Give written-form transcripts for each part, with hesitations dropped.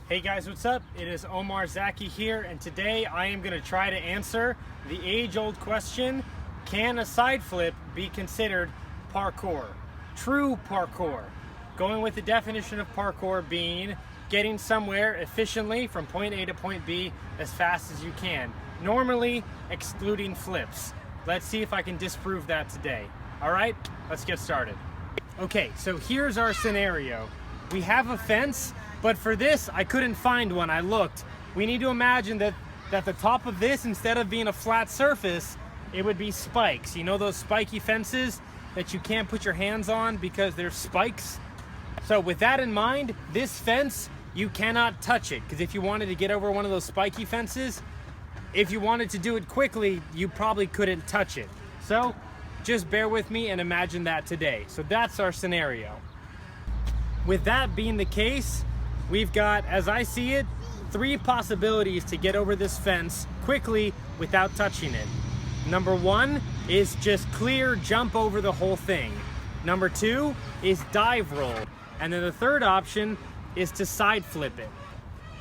Hey guys, what's up? It is Omar Zaki here, and today I am going to try to answer the age-old question, can a side flip be considered parkour? True parkour. Going with the definition of parkour being getting somewhere efficiently from point A to point B as fast as you can, normally excluding flips. Let's see if I can disprove that today. Alright, let's get started. Okay, so here's our scenario. We have a fence, but for this, I couldn't find one. I looked. We need to imagine that the top of this, instead of being a flat surface, it would be spikes. You know those spiky fences that you can't put your hands on because they're spikes? So with that in mind, this fence, you cannot touch it, because if you wanted to get over one of those spiky fences, if you wanted to do it quickly, you probably couldn't touch it. So just bear with me and imagine that today. So that's our scenario. With that being the case, we've got, as I see it, 3 possibilities to get over this fence quickly without touching it. Number 1 is just clear jump over the whole thing. Number 2 is dive roll. And then the third option is to side flip it.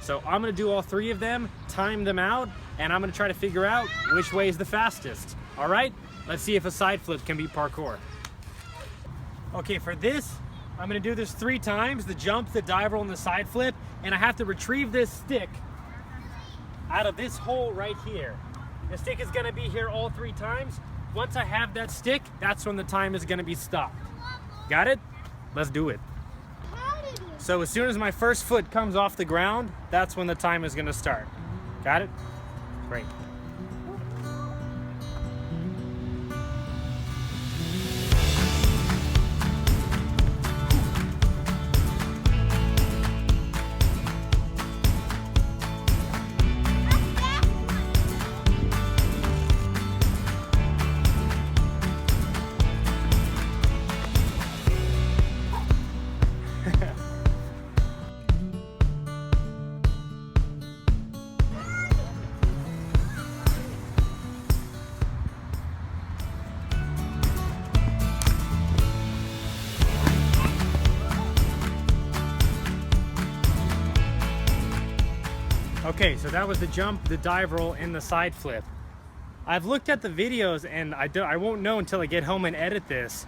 So I'm gonna do all 3 of them, time them out, and I'm gonna try to figure out which way is the fastest. All right, let's see if a side flip can be parkour. Okay, for this, I'm gonna do this 3 times, the jump, the dive roll, and the side flip, and I have to retrieve this stick out of this hole right here. The stick is gonna be here all 3 times. Once I have that stick, that's when the time is gonna be stopped. Got it? Let's do it. So as soon as my first foot comes off the ground, that's when the time is gonna start. Got it? Great. Okay, so that was the jump, the dive roll, and the side flip. I've looked at the videos, and I won't know until I get home and edit this.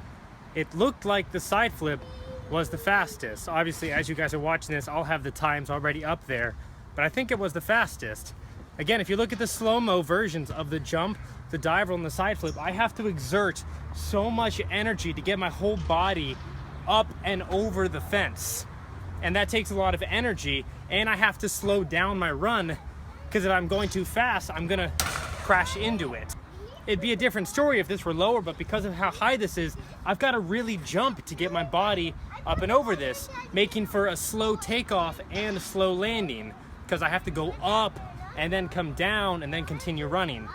It looked like the side flip was the fastest. Obviously, as you guys are watching this, I'll have the times already up there, but I think it was the fastest. Again, if you look at the slow-mo versions of the jump, the dive roll, and the side flip, I have to exert so much energy to get my whole body up and over the fence. And that takes a lot of energy, and I have to slow down my run, because if I'm going too fast, I'm gonna crash into it. It'd be a different story if this were lower, but because of how high this is, I've got to really jump to get my body up and over this, making for a slow takeoff and a slow landing, because I have to go up and then come down and then continue running.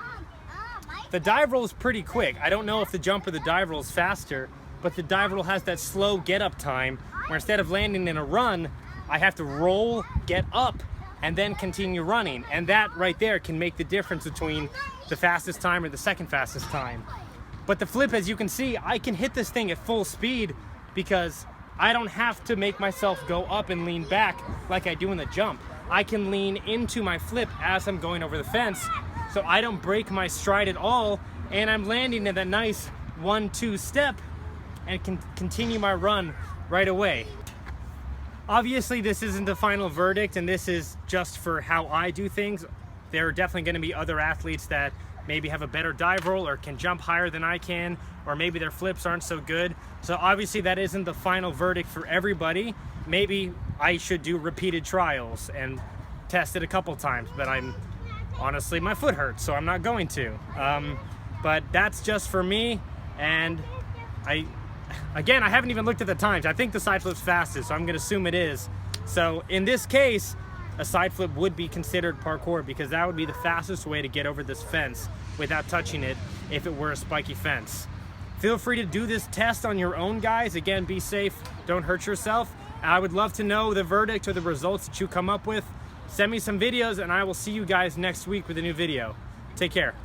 The dive roll is pretty quick. I don't know if the jump or the dive roll is faster, but the dive roll has that slow get up time, where instead of landing in a run, I have to roll, get up, and then continue running. And that right there can make the difference between the fastest time or the second fastest time. But the flip, as you can see, I can hit this thing at full speed because I don't have to make myself go up and lean back like I do in the jump. I can lean into my flip as I'm going over the fence, so I don't break my stride at all, and I'm landing in that nice 1-2 step and can continue my run right away. Obviously, this isn't the final verdict, and this is just for how I do things. There are definitely going to be other athletes that maybe have a better dive roll or can jump higher than I can, or maybe their flips aren't so good. So obviously that isn't the final verdict for everybody. Maybe I should do repeated trials and test it a couple times, but honestly, my foot hurts, so I'm not going to. But that's just for me, and Again, I haven't even looked at the times. I think the side flip's fastest, so I'm gonna assume it is. So in this case, a side flip would be considered parkour, because that would be the fastest way to get over this fence without touching it if it were a spiky fence. Feel free to do this test on your own, guys. Again, be safe, don't hurt yourself. I would love to know the verdict or the results that you come up with. Send me some videos, and I will see you guys next week with a new video. Take care.